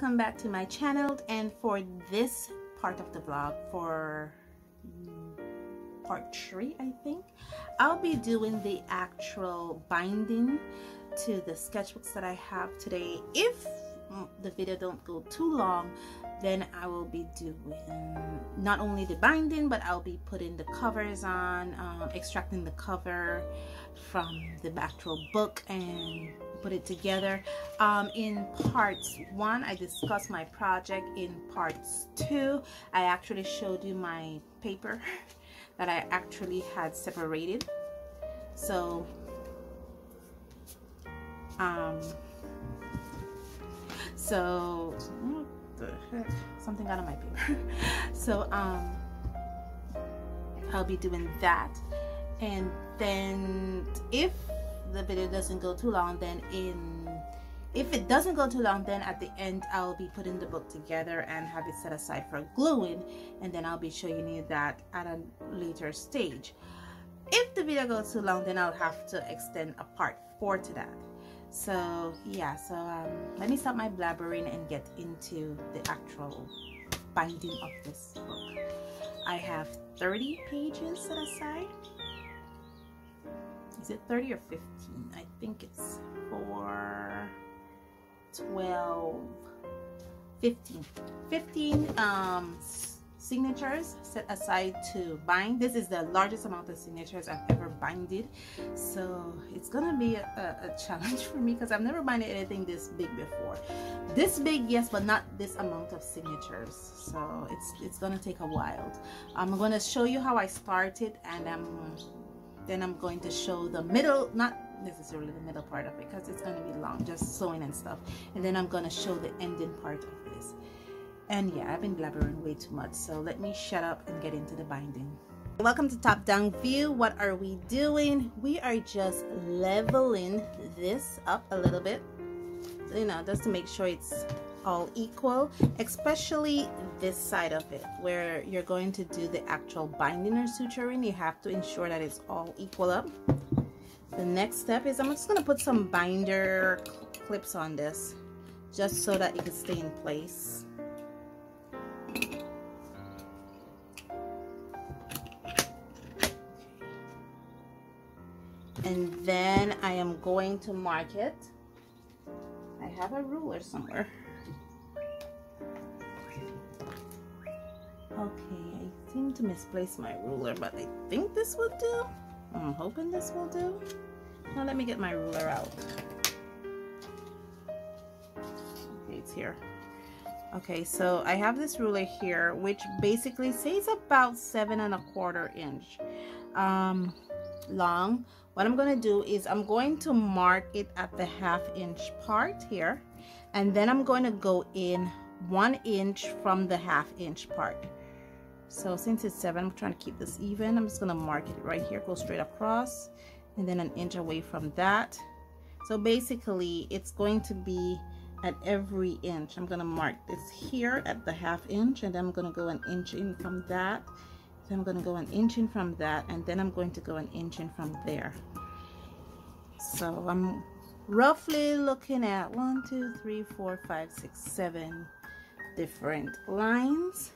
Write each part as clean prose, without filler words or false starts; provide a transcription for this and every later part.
welcome back to my channel. And for this part of the vlog, for part 3 I think, I'll be doing the actual binding to the sketchbooks that I have today. If the video don't go too long, then I will be doing not only the binding, but I'll be putting the covers on, extracting the cover from the actual book and put it together. In parts 1 I discussed my project. In parts 2 I actually showed you my paper that I actually had separated. So what the heck, something got on my paper. So I'll be doing that, and then if the video doesn't go too long, then if it doesn't go too long, then at the end I'll be putting the book together and have it set aside for gluing, and then I'll be showing you that at a later stage. If the video goes too long, then I'll have to extend a part 4 to that. So yeah, let me stop my blabbering and get into the actual binding of this book. I have 30 pages set aside. Is it 30 or 15? I think it's 4, 12, 15 signatures set aside to bind. This is the largest amount of signatures I've ever binded, so it's gonna be a challenge for me because I've never binded anything this big before. This big, yes, but not this amount of signatures, so it's gonna take a while. I'm gonna show you how I started, and then I'm going to show the middle, not necessarily the middle part of it because it's going to be long, just sewing and stuff, and then I'm going to show the ending part of this. And yeah, I've been blabbering way too much, so let me shut up and get into the binding. Welcome to Top Down View. What are we doing? We are just leveling this up a little bit, you know, just to make sure it's all equal, especially this side of it where you're going to do the actual binding or suturing. You have to ensure that it's all equal up. The next step is I'm just going to put some binder clips on this just so that it can stay in place. And then I am going to mark it. I have a ruler somewhere. Okay, I seem to misplace my ruler, but I think this will do. I'm hoping this will do. Now let me get my ruler out. Okay, it's here. Okay, so I have this ruler here, which basically says about 7¼ inch long. What I'm going to do is I'm going to mark it at the 1/2 inch part here, and then I'm going to go in 1 inch from the 1/2 inch part. So since it's 7, I'm trying to keep this even. I'm just going to mark it right here, go straight across, and then 1 inch away from that. So basically it's going to be at every inch. I'm going to mark this here at the 1/2 inch, and then I'm going to go 1 inch in from that. Then I'm going to go 1 inch in from that, and then I'm going to go 1 inch in from there. So I'm roughly looking at 1, 2, 3, 4, 5, 6, 7 different lines.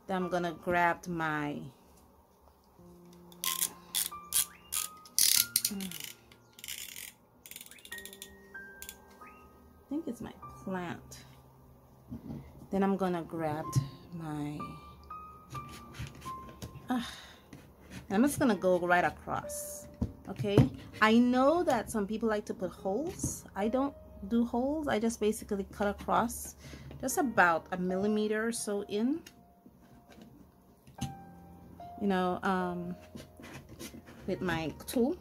Then I'm gonna grab my I think it's my plant. Then I'm gonna grab my I'm just gonna go right across. Okay, I know that some people like to put holes. I don't do holes. I just basically cut across just about 1 millimeter or so in, you know, with my tool,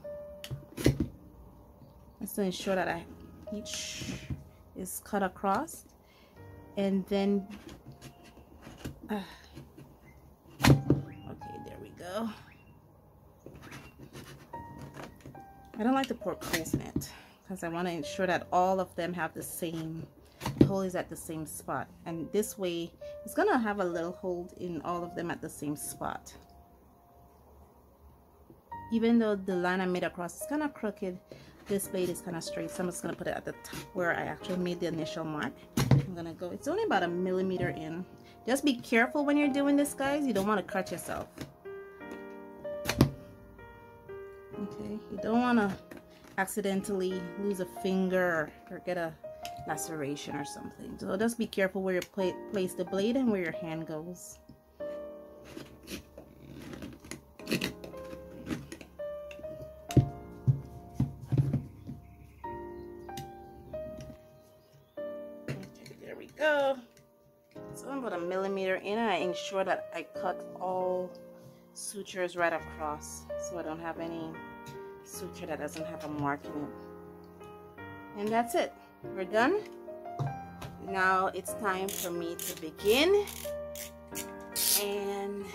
just to ensure that each is cut across. And then okay, there we go. I don't like to poke holes in it because I want to ensure that all of them have the same hole is at the same spot, and this way it's gonna have a little hole in all of them at the same spot. Even though the line I made across is kind of crooked, this blade is kind of straight, so I'm just gonna put it at the top where I actually made the initial mark. I'm gonna go, it's only about 1 millimeter in. Just be careful when you're doing this, guys. You don't want to cut yourself. Okay, you don't want to accidentally lose a finger or get a laceration or something. So just be careful where you place the blade and where your hand goes. Okay, there we go. So I'm about 1 millimeter in, and I ensure that I cut all sutures right across so I don't have any suture that doesn't have a mark in it. And that's it. We're done. Now it's time for me to begin and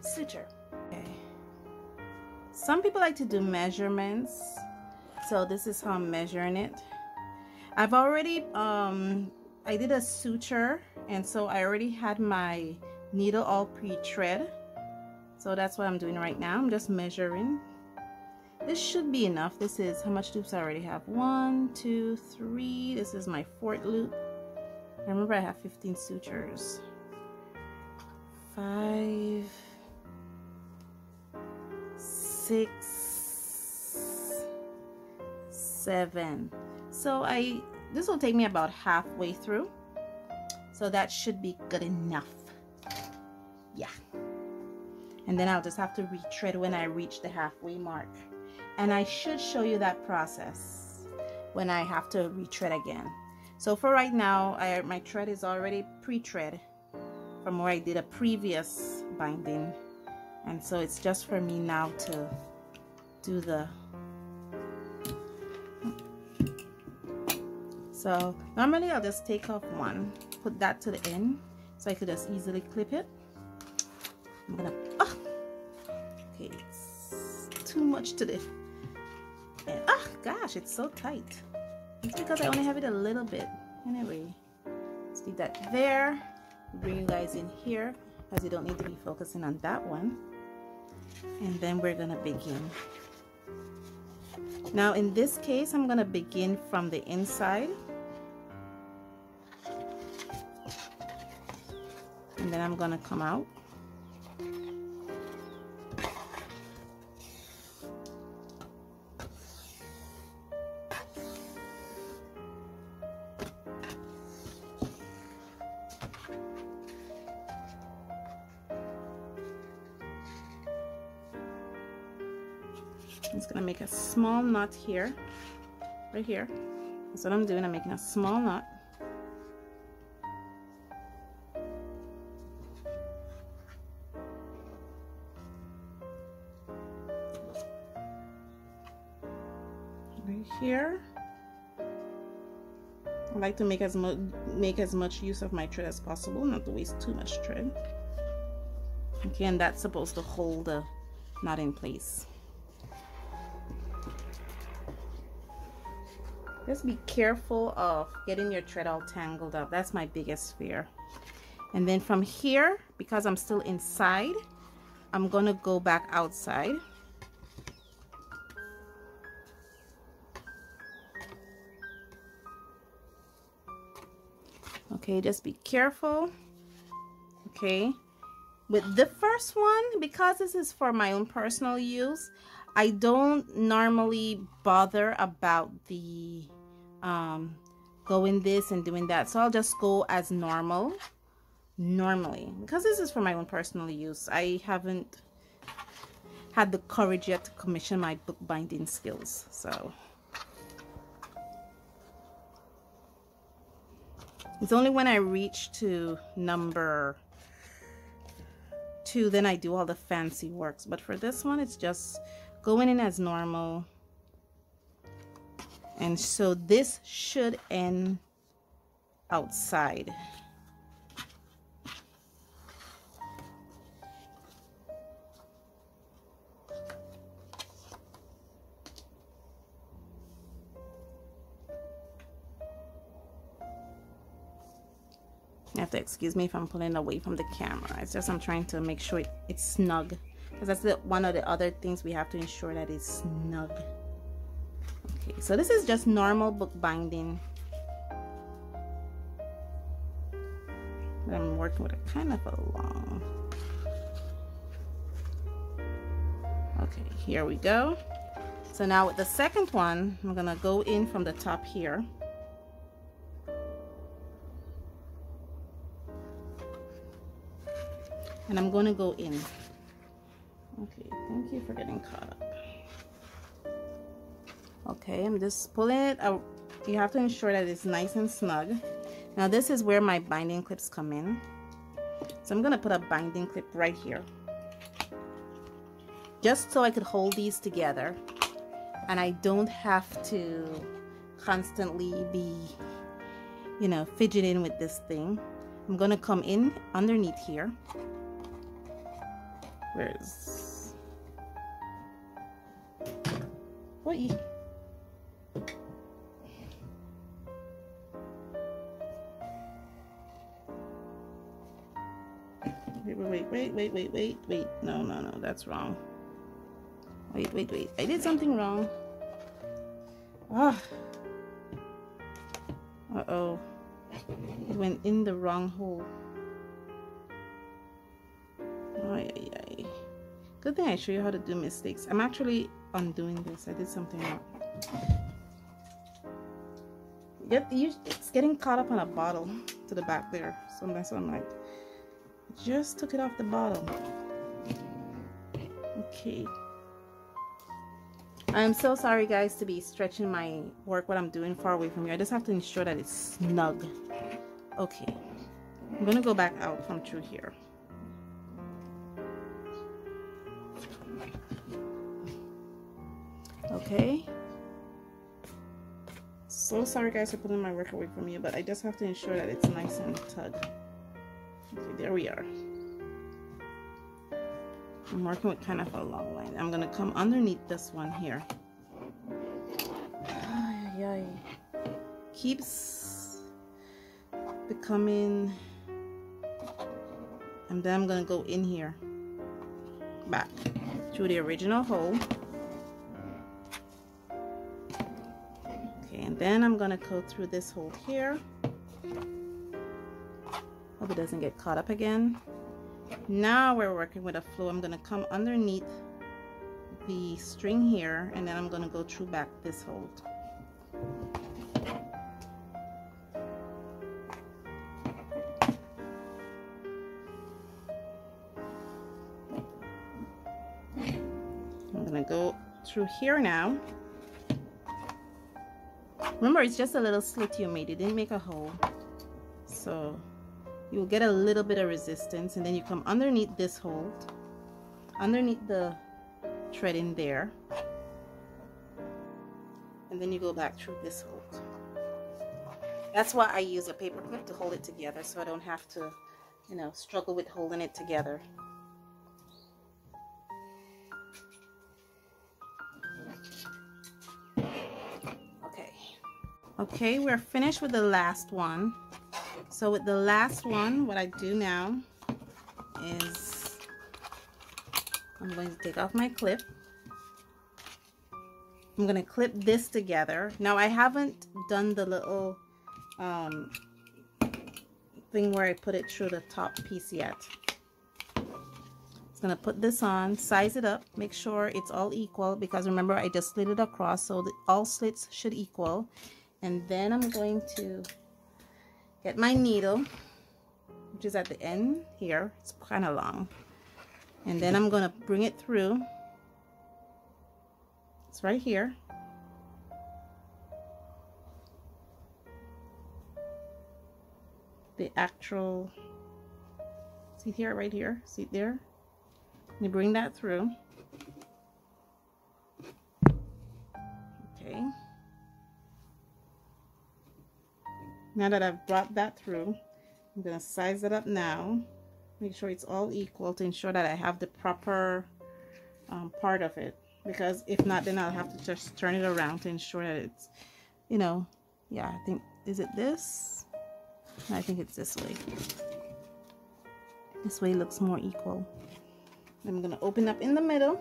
suture. Okay. Some people like to do measurements, so this is how I'm measuring it. I've already I did a suture, and so I already had my needle all pre-thread, so that's what I'm doing right now. I'm just measuring. This should be enough. This is how much loops I already have. 1, 2, 3. This is my 4th loop. Remember, I have 15 sutures. 5, 6, 7. So this will take me about halfway through. So that should be good enough. Yeah. And then I'll just have to retread when I reach the halfway mark. And I should show you that process when I have to retread again. So for right now, my thread is already pre-thread from where I did a previous binding. And so it's just for me now to do the... So normally I'll just take off one, put that to the end so I could just easily clip it. I'm gonna... Oh! Okay, it's too much to the... And, oh gosh, it's so tight. It's because I only have it a little bit. Anyway, let's leave that there. Bring you guys in here because you don't need to be focusing on that one. And then we're gonna begin. Now in this case, I'm gonna begin from the inside. And then I'm gonna come out. I'm just gonna make a small knot here, right here. That's what I'm doing. I'm making a small knot. Right here. I like to make as much use of my thread as possible, not to waste too much thread. Okay, and that's supposed to hold the knot in place. Just be careful of getting your thread all tangled up. That's my biggest fear. And then from here, because I'm still inside, I'm gonna go back outside. Okay, just be careful. Okay, with the first one, because this is for my own personal use, I don't normally bother about the going this and doing that, so I'll just go as normally because this is for my own personal use. I haven't had the courage yet to commission my bookbinding skills, so it's only when I reach to number 2 then I do all the fancy works. But for this one, it's just going in as normal. And so this should end outside. You have to excuse me if I'm pulling away from the camera. It's just I'm trying to make sure it's snug, because that's one of the other things we have to ensure that it's snug. Okay, so this is just normal bookbinding. I'm working with a kind of a long. Okay, here we go. So now with the second one, I'm gonna go in from the top here. And I'm gonna go in. Okay, thank you for getting caught up. Okay, I'm just pulling it out. You have to ensure that it's nice and snug. Now this is where my binding clips come in. So I'm gonna put a binding clip right here, just so I could hold these together and I don't have to constantly be, you know, fidgeting with this thing. I'm gonna come in underneath here. Where's what you wait, no, that's wrong. Wait, I did something wrong. Uh-oh, it went in the wrong hole. Good thing I show you how to do mistakes. I'm actually undoing this. I did something wrong. It's getting caught up on a bottle to the back there. So that's what I'm like. Just took it off the bottle. Okay. I'm so sorry, guys, to be stretching my work, what I'm doing, far away from you. I just have to ensure that it's snug. Okay. I'm gonna go back out from through here. Okay. So sorry, guys, for putting my work away from you, but I just have to ensure that it's nice and tug. Okay, there we are. I'm working with kind of a long line. I'm gonna come underneath this one here. Keeps becoming, and then I'm gonna go in here, back through the original hole. Okay, and then I'm gonna go through this hole here. Hope it doesn't get caught up again. Now we're working with a flow. I'm gonna come underneath the string here, and then I'm gonna go through back this hole. I'm gonna go through here now. Remember, it's just a little slit you made. You didn't make a hole, so you'll get a little bit of resistance, and then you come underneath this hole, underneath the thread in there, and then you go back through this hole. That's why I use a paper clip to hold it together, so I don't have to, you know, struggle with holding it together. Okay, we're finished with the last one. So with the last one, what I do now is I'm going to take off my clip. I'm going to clip this together. Now I haven't done the little thing where I put it through the top piece yet. Going to put this on, size it up, make sure it's all equal, because remember I just slid it across, so all slits should equal. And then I'm going to get my needle, which is at the end here. It's kind of long, and then I'm going to bring it through. It's right here. The actual, see here, right here, see there. You bring that through. Okay. Now that I've brought that through, I'm going to size it up now. Make sure it's all equal to ensure that I have the proper part of it. Because if not, then I'll have to just turn it around to ensure that it's, you know, yeah, I think, is it this? I think it's this way. This way looks more equal. I'm going to open up in the middle.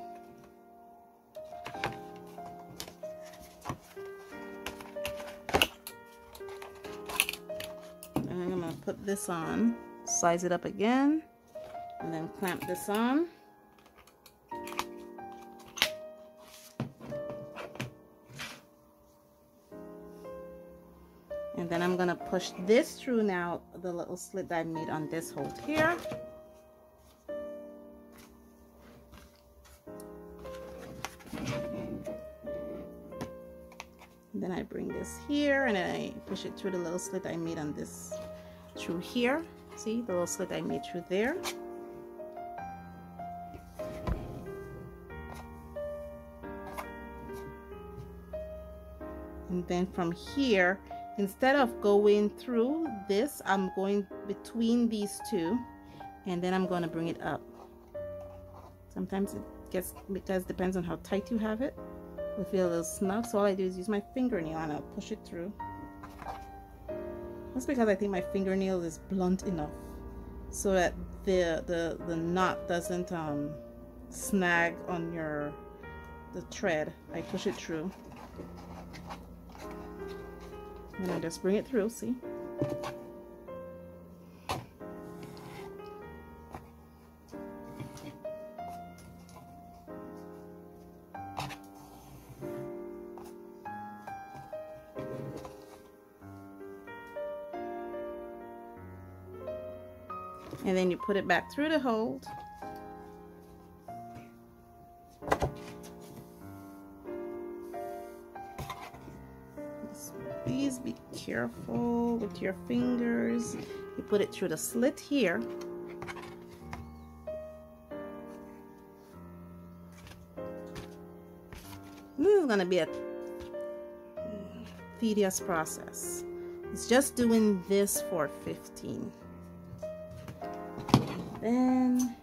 And I'm going to put this on size it up again, and then clamp this on. And then I'm gonna push this through now, the little slit that I made on this hole here. And then I bring this here and then I push it through the little slit I made on this, through here. See the little slit I made through there. And then from here, instead of going through this, I'm going between these two, and then I'm going to bring it up. Sometimes it gets, because it depends on how tight you have it, it'll feel a little snug. So all I do is use my fingernail and I'll push it through. That's because I think my fingernail is blunt enough so that the knot doesn't snag on the thread. I push it through. And I just bring it through, see? And then you put it back through the hole. Please be careful with your fingers. You put it through the slit here. This is going to be a tedious process. It's just doing this for 15. Then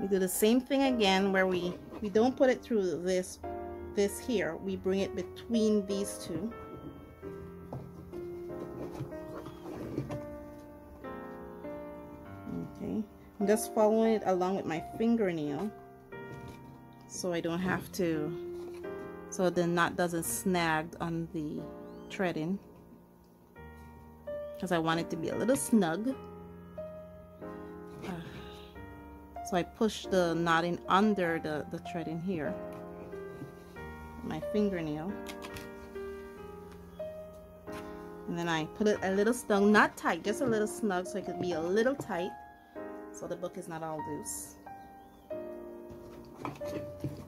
we do the same thing again, where we don't put it through this here, we bring it between these two. Okay, I'm just following it along with my fingernail so I don't have to, so the knot doesn't snag on the threading, because I want it to be a little snug. So I push the knotting under the threading here, my fingernail, and then I put it a little snug, not tight, just a little snug, so it could be a little tight, so the book is not all loose.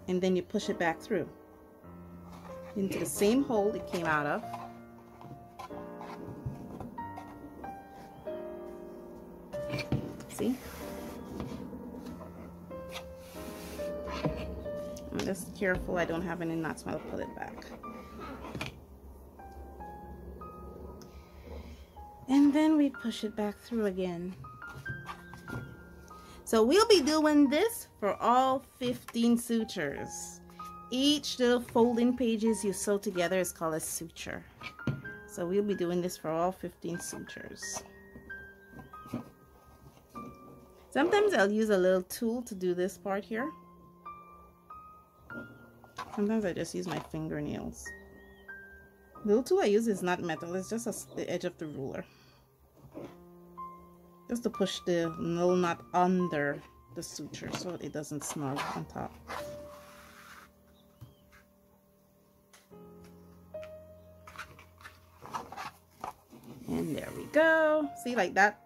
And then you push it back through into the same hole it came out of. See? I'm just careful I don't have any knots when I pull it back. And then we push it back through again. So we'll be doing this for all 15 sutures. Each little folding pages you sew together is called a suture. So we'll be doing this for all 15 sutures. Sometimes I'll use a little tool to do this part here. Sometimes I just use my fingernails. The little tool I use is not metal, it's just the edge of the ruler. Just to push the little knot under the suture so it doesn't snug on top. And there we go. See, like that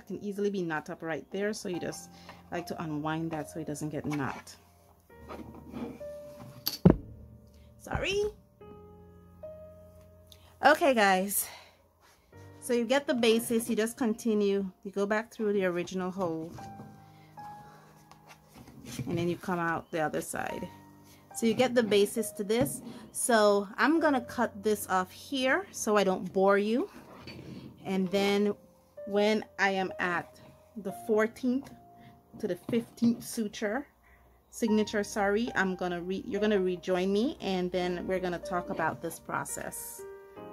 can easily be knot up right there, so you just like to unwind that so it doesn't get knot. Sorry. Okay guys, so you get the basis, you just continue, you go back through the original hole and then you come out the other side. So you get the basis to this. So I'm gonna cut this off here so I don't bore you, and then when I am at the 14th to the 15th signature, sorry, you're gonna rejoin me, and then we're gonna talk about this process.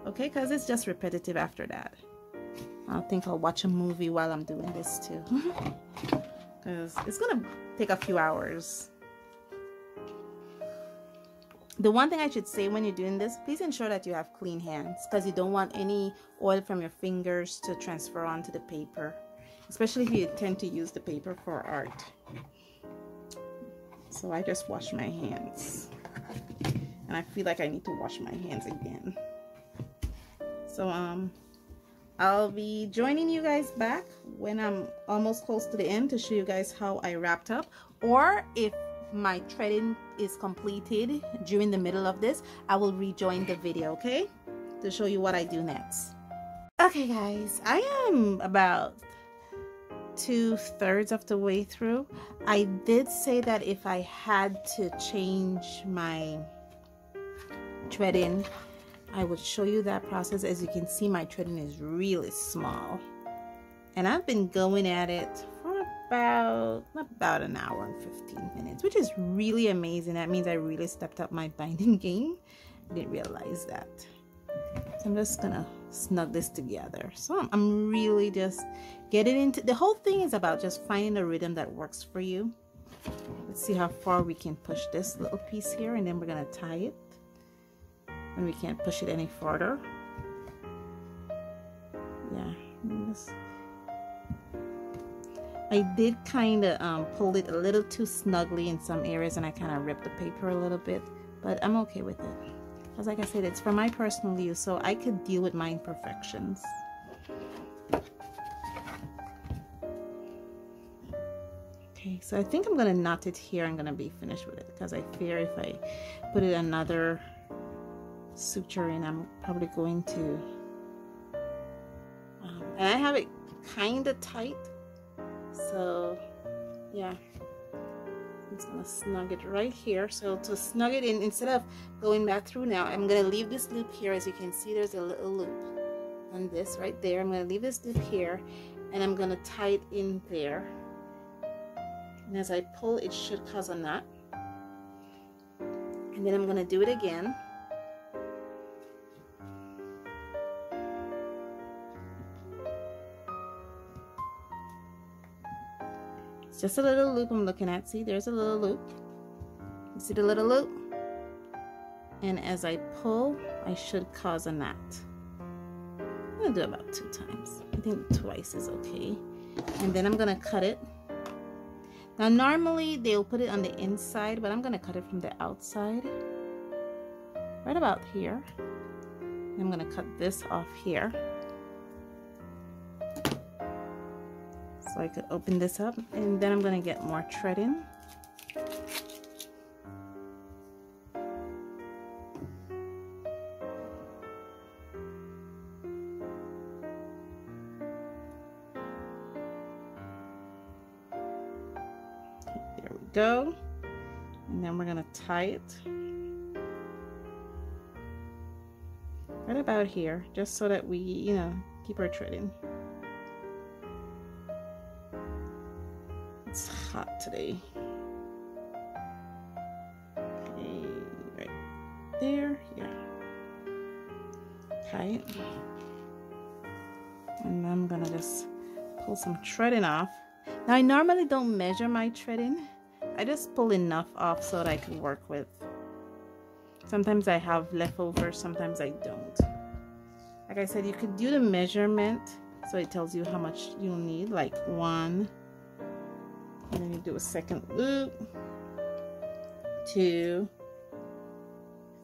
Okay, because it's just repetitive after that. I think I'll watch a movie while I'm doing this too, because it's gonna take a few hours. The one thing I should say when you're doing this, please ensure that you have clean hands, because you don't want any oil from your fingers to transfer onto the paper, especially if you intend to use the paper for art. So I just wash my hands, and I feel like I need to wash my hands again. So I'll be joining you guys back when I'm almost close to the end to show you guys how I wrapped up, or if my threading is completed during the middle of this, I will rejoin the video, okay, to show you what I do next. Okay guys, I am about 2/3 of the way through. I did say that if I had to change my threading, I would show you that process. As you can see, my threading is really small, and I've been going at it for about an hour and 15 minutes, which is really amazing. That means I really stepped up my binding game. I didn't realize that. So I'm just gonna snug this together. So I'm really just getting into the whole thing. Is about just finding a rhythm that works for you. Let's see how far we can push this little piece here, and then we're gonna tie it when we can't push it any further. Yeah, I did kind of pull it a little too snugly in some areas, and I kind of ripped the paper a little bit, but I'm okay with it, because like I said, it's for my personal use, so I could deal with my imperfections. Okay, so I think I'm gonna knot it here. I'm gonna be finished with it, because I fear if I put it another suture in, I'm probably going to and I have it kind of tight, so yeah, I'm just gonna snug it right here. So to snug it in, instead of going back through now, I'm gonna leave this loop here. As you can see, there's a little loop on this right there. I'm gonna leave this loop here, and I'm gonna tie it in there, and as I pull, it should cause a knot, and then I'm gonna do it again. Just a little loop I'm looking at. See, there's a little loop. You see the little loop? And as I pull, I should cause a knot. I'm gonna do it about 2 times. I think twice is okay. And then I'm gonna cut it. Now normally they'll put it on the inside, but I'm gonna cut it from the outside, right about here. I'm gonna cut this off here, so I could open this up, and then I'm gonna get more threading. There we go. And then we're gonna tie it right about here, just so that we, you know, keep our threading. It's hot today. Okay, right there, yeah. Tie it. And I'm gonna just pull some threading off. Now I normally don't measure my threading. I just pull enough off so that I can work with. Sometimes I have leftovers, sometimes I don't. Like I said, you could do the measurement so it tells you how much you'll need, like 1. And then you do a second loop, 2,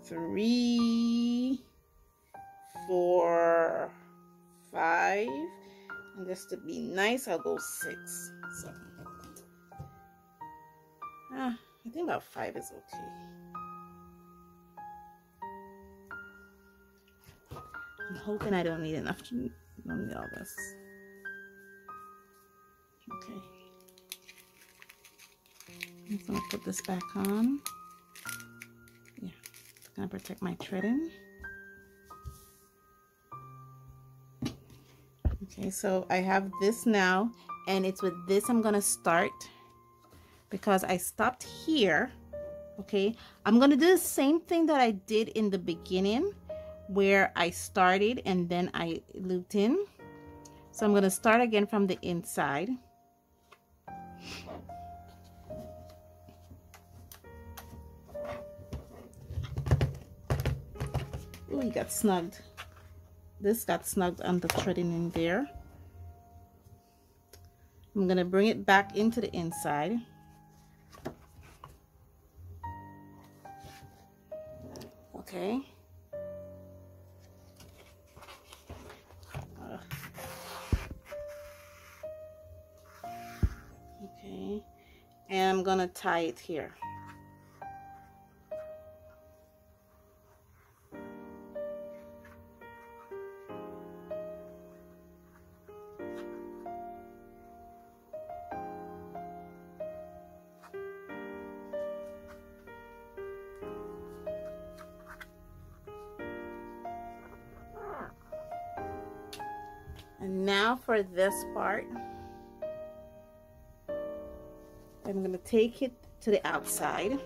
3, 4, 5, and just to be nice, I'll go 6. So, I think about 5 is okay. I'm hoping I don't need enough to don't need all this. Okay. I'm just gonna put this back on. Yeah, it's gonna protect my threading. Okay, so I have this now, and it's with this I'm gonna start, because I stopped here. Okay, I'm gonna do the same thing that I did in the beginning, where I started and then I looped in. So I'm gonna start again from the inside. Oh, he got snugged. This got snugged on the threading in there. I'm gonna bring it back into the inside. Okay. Okay. And I'm gonna tie it here. And now for this part, I'm going to take it to the outside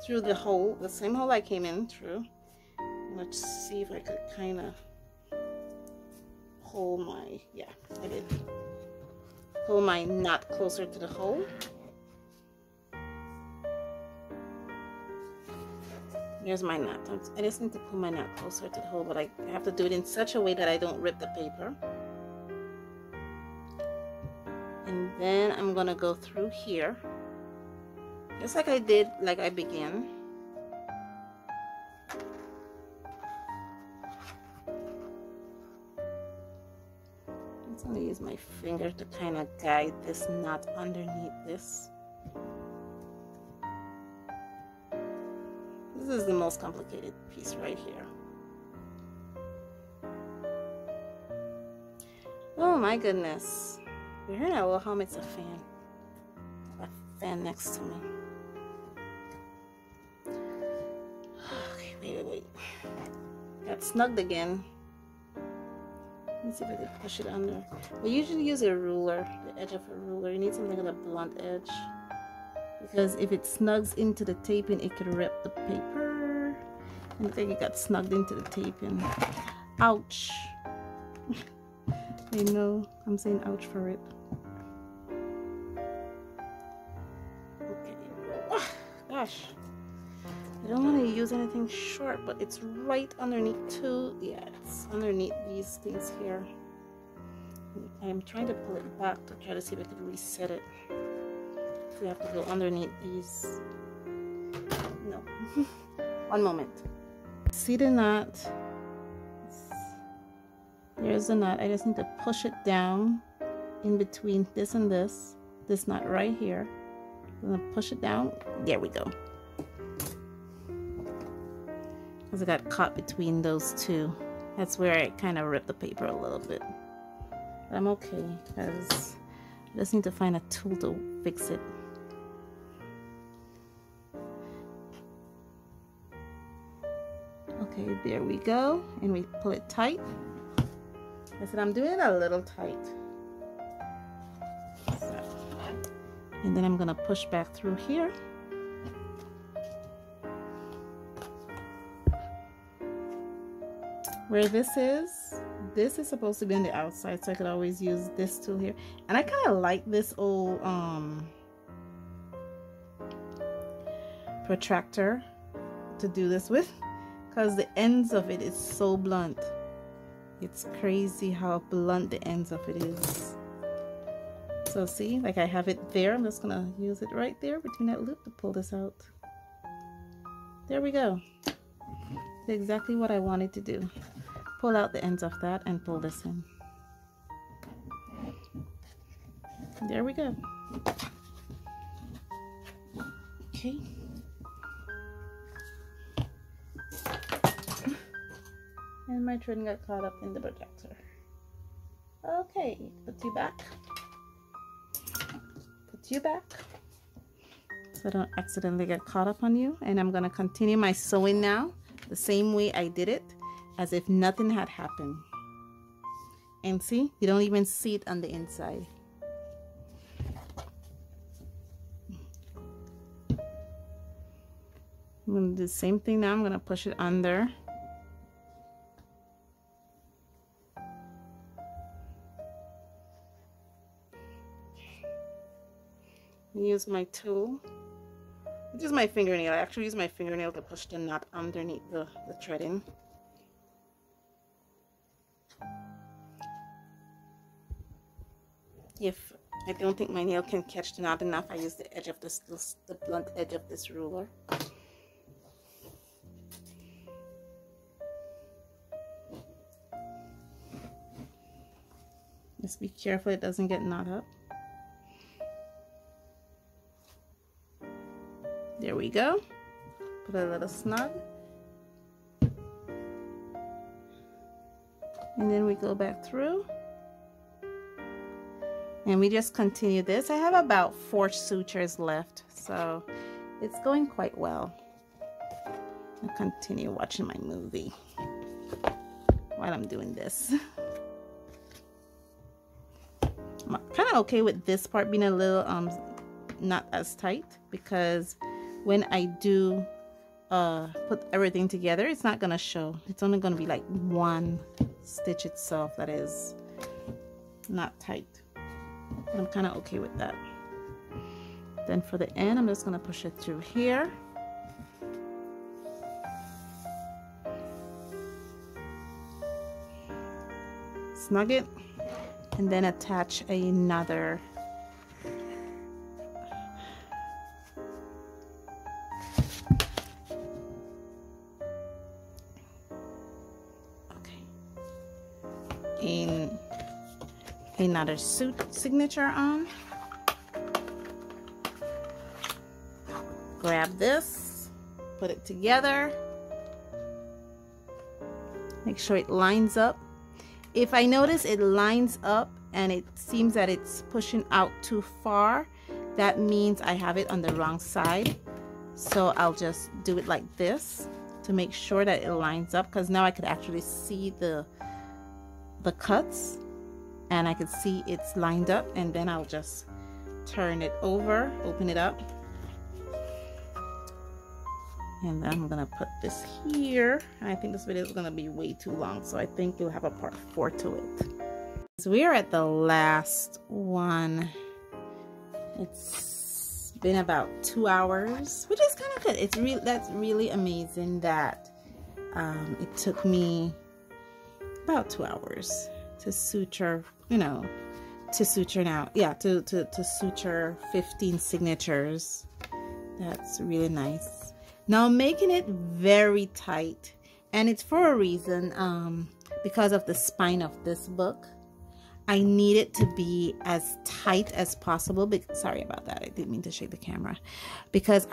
through the hole, the same hole I came in through. Let's see if I could kind of pull my, yeah, I did. Pull my knot closer to the hole. Here's my knot. I just need to pull my knot closer to the hole, but I have to do it in such a way that I don't rip the paper. And then I'm gonna go through here, just like I did, like I began. I'm just gonna use my finger to kind of guide this knot underneath this. This is the most complicated piece right here. Oh my goodness. You're hearing that Wilhelm, it's a fan. A fan next to me. Okay, wait. Got snugged again. Let me see if I can push it under. We usually use a ruler, the edge of a ruler. You need something with a blunt edge, because if it snugs into the taping, it could rip the paper. And I think it got snugged into the taping. Ouch. I know, I'm saying ouch for it. Okay. Oh, gosh. I don't want to use anything short, but it's right underneath too. Yeah, it's underneath these things here. I'm trying to pull it back to try to see if I could reset it. We have to go underneath these. No. One moment. See the knot? There's the knot. I just need to push it down in between this and this knot right here. I'm gonna push it down. There we go. Because I got caught between those two. That's where I kind of ripped the paper a little bit. But I'm okay, because I just need to find a tool to fix it. Okay, there we go. And we pull it tight. I said I'm doing it a little tight. So, and then I'm gonna push back through here. Where this is supposed to be on the outside, so I could always use this tool here. And I kind of like this old protractor to do this with, because the ends of it is so blunt. It's crazy how blunt the ends of it is. So see, like I have it there. I'm just gonna use it right there between that loop to pull this out. There we go. That's exactly what I wanted to do. Pull out the ends of that and pull this in. There we go. Okay. And my thread got caught up in the projector. Okay, put you back. Put you back. So I don't accidentally get caught up on you. And I'm gonna continue my sewing now, the same way I did it, as if nothing had happened. And see, you don't even see it on the inside. I'm gonna do the same thing now. I'm gonna push it under. Use my tool. use my fingernail. I actually use my fingernail to push the knot underneath the threading. If I don't think my nail can catch the knot enough, I use the edge of this, the blunt edge of this ruler. Just be careful it doesn't get knot up. There we go. Put a little snug. And then we go back through. And we just continue this. I have about 4 sutures left, so it's going quite well. I'll continue watching my movie while I'm doing this. I'm kind of okay with this part being a little not as tight, because when I do put everything together, it's not gonna show. It's only gonna be like one stitch itself that is not tight. I'm kind of okay with that. Then for the end, I'm just gonna push it through here. Snug it, and then attach another another signature on. Grab this, put it together, make sure it lines up. If I notice it lines up and it seems that it's pushing out too far, that means I have it on the wrong side. So I'll just do it like this to make sure that it lines up, because now I could actually see the cuts and I could see it's lined up, and then I'll just turn it over, open it up, and then I'm gonna put this here. I think this video is gonna be way too long, so I think you'll have a part 4 to it. So we are at the last one. It's been about 2 hours, which is kind of good. It's that's really amazing that it took me about 2 hours to suture, to suture 15 signatures. That's really nice. Now I'm making it very tight, and it's for a reason, because of the spine of this book. I need it to be as tight as possible. Sorry about that, I didn't mean to shake the camera. Because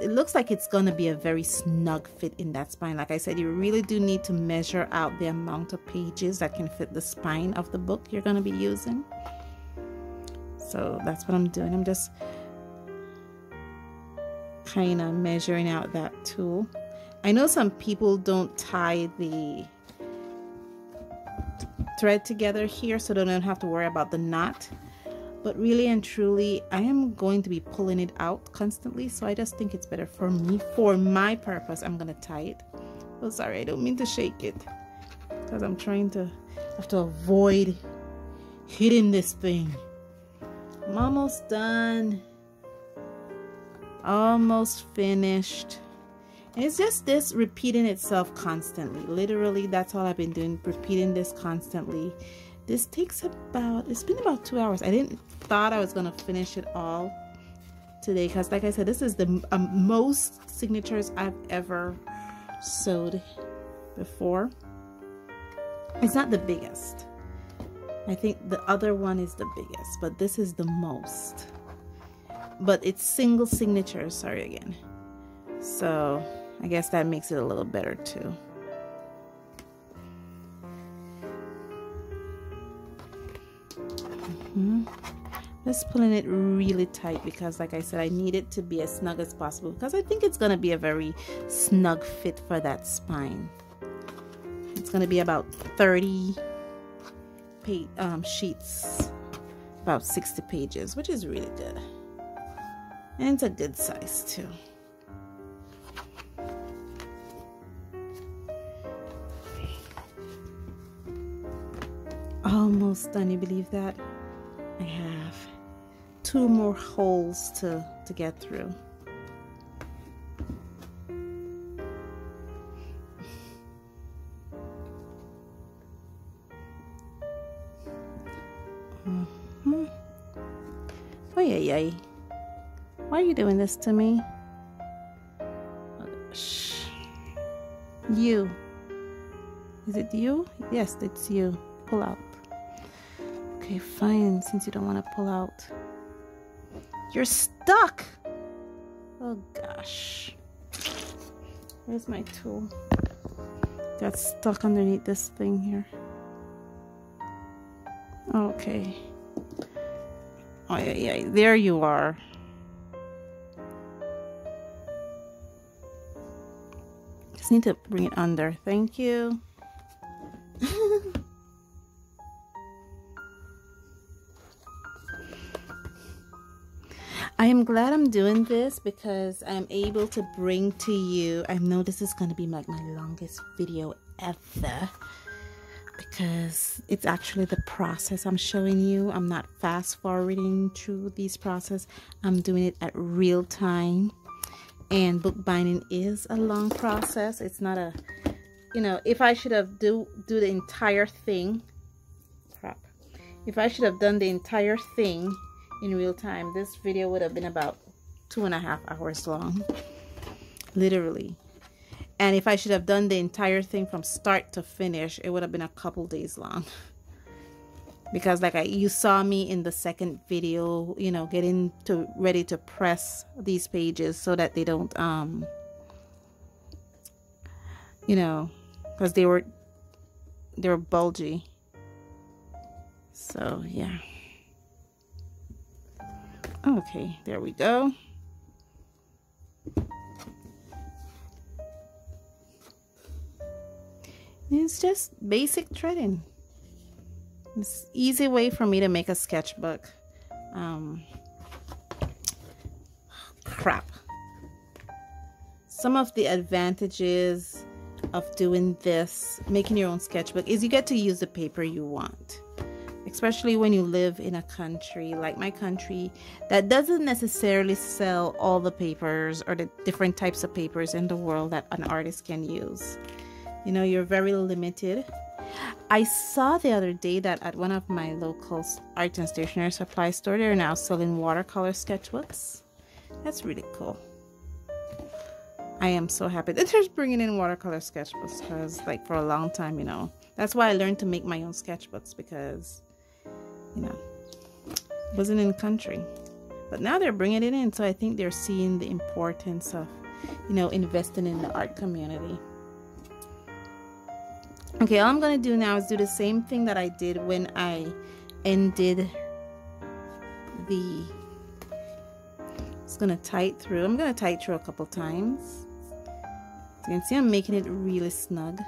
it looks like it's going to be a very snug fit in that spine. Like I said, you really do need to measure out the amount of pages that can fit the spine of the book you're going to be using. So that's what I'm doing. I'm just kind of measuring out that tool. I know some people don't tie the thread together here, so they don't have to worry about the knot. But really and truly, I am going to be pulling it out constantly, so I just think it's better for me. For my purpose, I'm going to tie it. Oh, sorry, I don't mean to shake it, because I'm trying to avoid hitting this thing. I'm almost done. Almost finished. And it's just this repeating itself constantly. Literally, that's all I've been doing, repeating this constantly. This takes it's been about 2 hours. I didn't thought I was gonna finish it all today, because like I said, this is the most signatures I've ever sewed before. It's not the biggest. I think the other one is the biggest, but this is the most. But it's single signatures, sorry again. So I guess that makes it a little better too. Just pulling it really tight, because like I said, I need it to be as snug as possible, because I think it's going to be a very snug fit for that spine. It's going to be about 30 sheets, about 60 pages, which is really good. And it's a good size too. Almost done, you believe that? I have 2 more holes to get through. Oh yeah. Why are you doing this to me? Shh. You. Is it you? Yes, it's you. Pull out. Okay, fine, since you don't want to pull out. You're stuck! Oh gosh. Where's my tool? Got stuck underneath this thing here. Okay. Oh yeah, there you are. Just need to bring it under. Thank you. I am glad I'm doing this because I'm able to bring to you, I know this is going to be like my longest video ever because it's actually the process I'm showing you. I'm not fast forwarding through these process. I'm doing it at real time, and bookbinding is a long process. It's not a, you know, if I should have do the entire thing, if I should have done the entire thing in real time, this video would have been about 2.5 hours long, literally. And if I should have done the entire thing from start to finish, it would have been a couple days long. Because like you saw me in the second video, you know, getting ready to press these pages so that they don't, you know, because they were bulgy. So yeah. Okay, there we go. It's just basic threading. It's an easy way for me to make a sketchbook. Crap. Some of the advantages of doing this, making your own sketchbook, is you get to use the paper you want. Especially when you live in a country like my country that doesn't necessarily sell all the papers or the different types of papers in the world that an artist can use. You know, you're very limited. I saw the other day that at one of my local art and stationery supply store, they're now selling watercolor sketchbooks. That's really cool. I am so happy that they're bringing in watercolor sketchbooks because, like, for a long time, you know, that's why I learned to make my own sketchbooks because, you know, it wasn't in the country. But now they're bringing it in, so I think they're seeing the importance of, you know, investing in the art community. Okay, all I'm going to do now is do the same thing that I did when I ended the... It's going to tight through. I'm going to tight through a couple times. So you can see I'm making it really snug.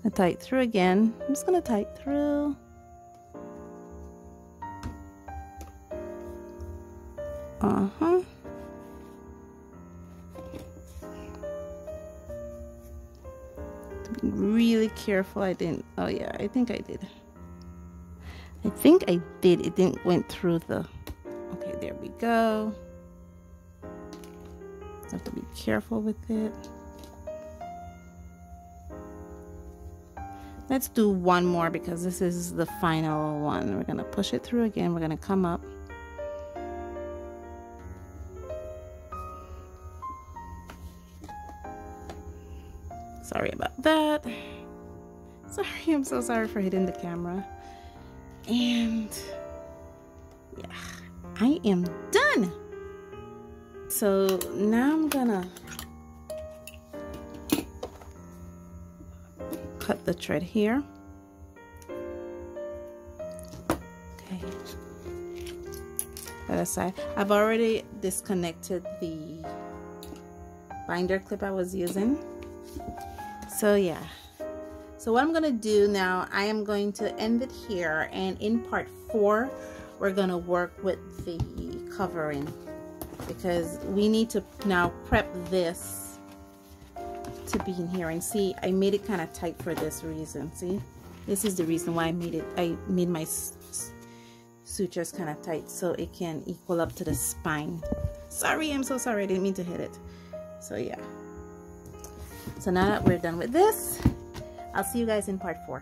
I tight through again. I'm just going to tight through. Be really careful. I didn't. Oh yeah, I think I did. I think I did. It didn't went through the. Okay, there we go. Have to be careful with it. Let's do one more because this is the final one. We're gonna push it through again. We're gonna come up. Sorry about that. Sorry, I'm so sorry for hitting the camera. And yeah, I am done. So now I'm gonna cut the thread here. Okay. That aside, I've already disconnected the binder clip I was using. So yeah. So what I'm gonna do now, I am going to end it here, and in part 4 we're gonna work with the covering because we need to now prep this to be in here. And see, I made it kind of tight for this reason. See, this is the reason why I made my sutures kind of tight so it can equal up to the spine. Sorry, I'm so sorry, I didn't mean to hit it. So yeah, so now that we're done with this, I'll see you guys in part 4.